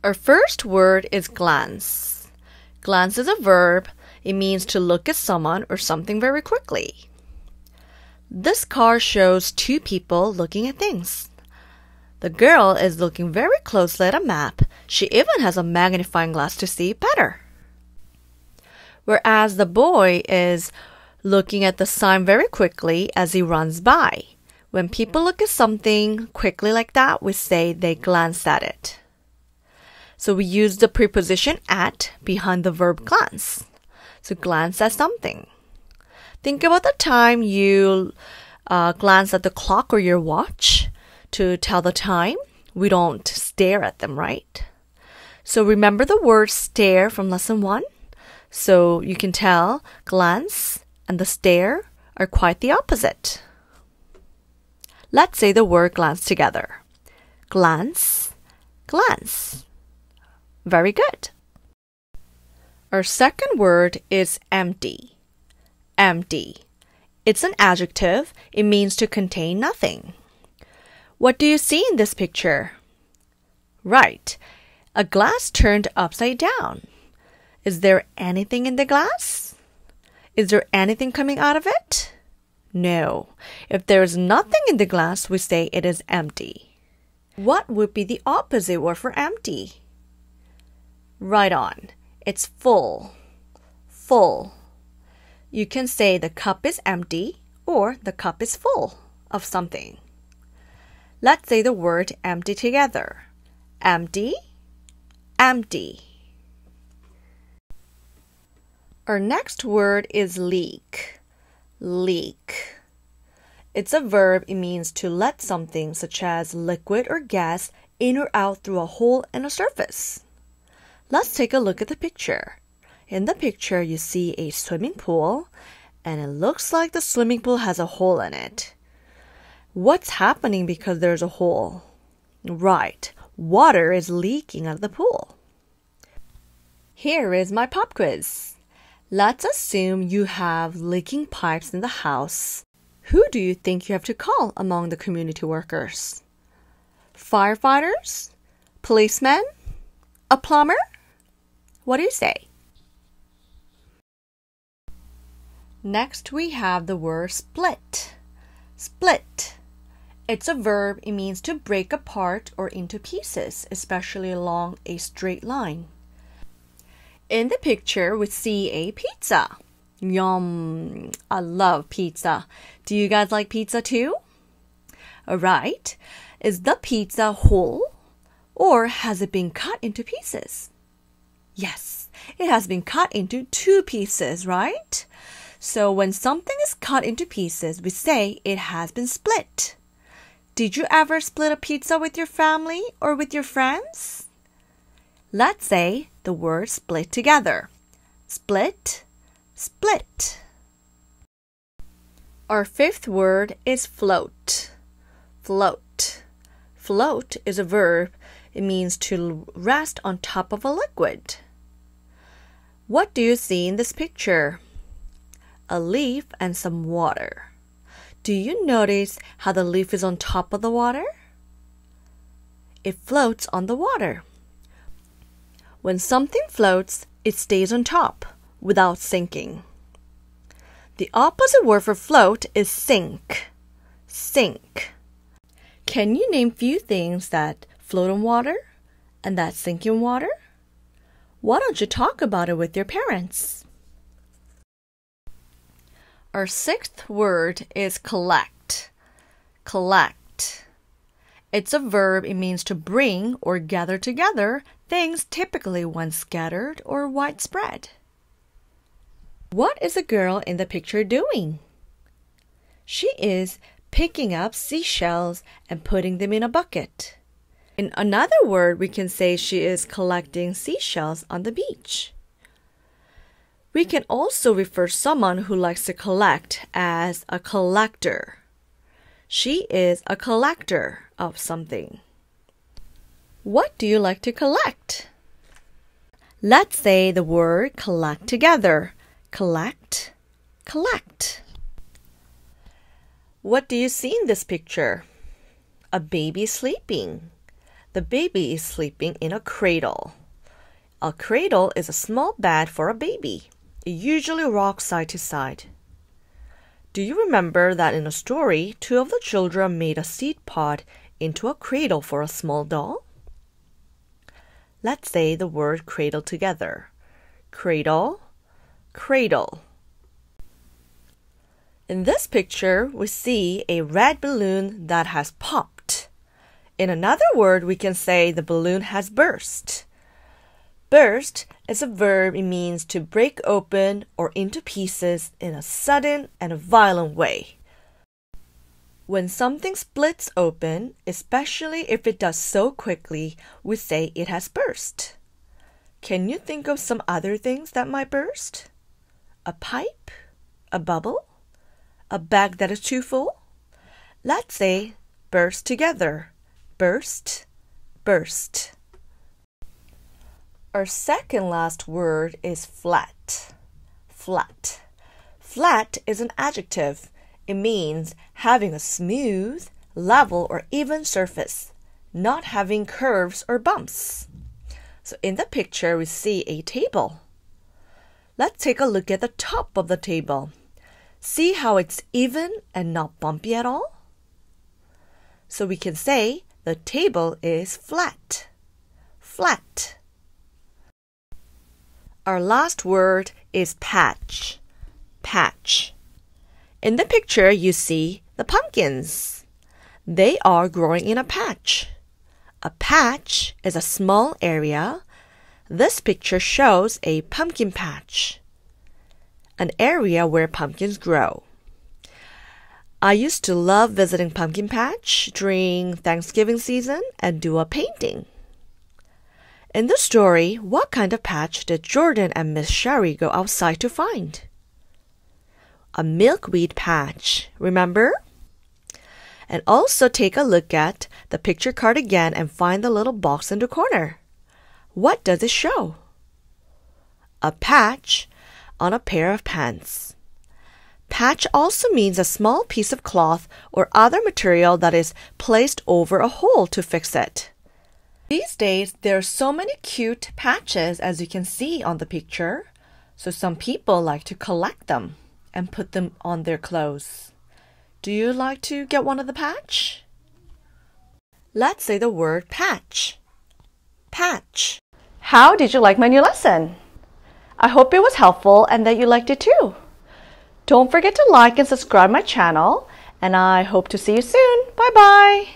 Our first word is glance. Glance is a verb. It means to look at someone or something very quickly. This card shows two people looking at things. The girl is looking very closely at a map. She even has a magnifying glass to see better. Whereas the boy is looking at the sign very quickly as he runs by. When people look at something quickly like that, we say they glanced at it. So we use the preposition at behind the verb glance. So glance at something. Think about the time you glance at the clock or your watch to tell the time. We don't stare at them, right? So remember the word stare from lesson 1? So you can tell glance and the stare are quite the opposite. Let's say the word glance together. Glance, glance. Very good. Our second word is empty. Empty. It's an adjective. It means to contain nothing. What do you see in this picture? Right. A glass turned upside down. Is there anything in the glass? Is there anything coming out of it? No. If there is nothing in the glass, we say it is empty. What would be the opposite word for empty? Right on. It's full. Full. You can say the cup is empty or the cup is full of something. Let's say the word empty together. Empty, empty. Our next word is leak. Leak. It's a verb. It means to let something such as liquid or gas in or out through a hole in a surface. Let's take a look at the picture. In the picture, you see a swimming pool, and it looks like the swimming pool has a hole in it. What's happening because there's a hole? Right, water is leaking out of the pool. Here is my pop quiz. Let's assume you have leaking pipes in the house. Who do you think you have to call among the community workers? Firefighters? Policemen? A plumber? What do you say? Next, we have the word split. Split. It's a verb. It means to break apart or into pieces, especially along a straight line. In the picture, we see a pizza. Yum! I love pizza. Do you guys like pizza too? Alright. Is the pizza whole or has it been cut into pieces? Yes, it has been cut into 2 pieces, right? So when something is cut into pieces, we say it has been split. Did you ever split a pizza with your family or with your friends? Let's say the word split together. Split, split. Our 5th word is float. Float. Float is a verb. It means to rest on top of a liquid. What do you see in this picture? A leaf and some water. Do you notice how the leaf is on top of the water? It floats on the water. When something floats, it stays on top without sinking. The opposite word for float is sink. Sink. Can you name few things that float on water and that sink in water? Why don't you talk about it with your parents? Our 6th word is collect. Collect. It's a verb. It means to bring or gather together things typically when scattered or widespread. What is the girl in the picture doing? She is picking up seashells and putting them in a bucket. In another word, we can say she is collecting seashells on the beach. We can also refer someone who likes to collect as a collector. She is a collector of something. What do you like to collect? Let's say the word collect together. Collect, collect. What do you see in this picture? A baby sleeping. The baby is sleeping in a cradle. A cradle is a small bed for a baby. It usually rocks side to side. Do you remember that in a story, two of the children made a seed pod into a cradle for a small doll? Let's say the word cradle together. Cradle, cradle. In this picture, we see a red balloon that has popped. In another word, we can say the balloon has burst. Burst is a verb. It means to break open or into pieces in a sudden and a violent way. When something splits open, especially if it does so quickly, we say it has burst. Can you think of some other things that might burst? A pipe? A bubble? A bag that is too full? Let's say burst together. Burst, burst. Our second last word is flat. Flat. Flat is an adjective. It means having a smooth, level, or even surface, not having curves or bumps. So in the picture, we see a table. Let's take a look at the top of the table. See how it's even and not bumpy at all? So we can say the table is flat. Flat. Our last word is patch. Patch. In the picture, you see the pumpkins. They are growing in a patch. A patch is a small area. This picture shows a pumpkin patch, an area where pumpkins grow. I used to love visiting pumpkin patch during Thanksgiving season and do a painting. In the story, what kind of patch did Jordan and Miss Sherry go outside to find? A milkweed patch, remember? And also take a look at the picture card again and find the little box in the corner. What does it show? A patch on a pair of pants. Patch also means a small piece of cloth or other material that is placed over a hole to fix it. These days, there are so many cute patches as you can see on the picture. So some people like to collect them and put them on their clothes. Do you like to get one of the patch? Let's say the word patch. Patch. How did you like my new lesson? I hope it was helpful and that you liked it too. Don't forget to like and subscribe my channel, and I hope to see you soon. Bye-bye.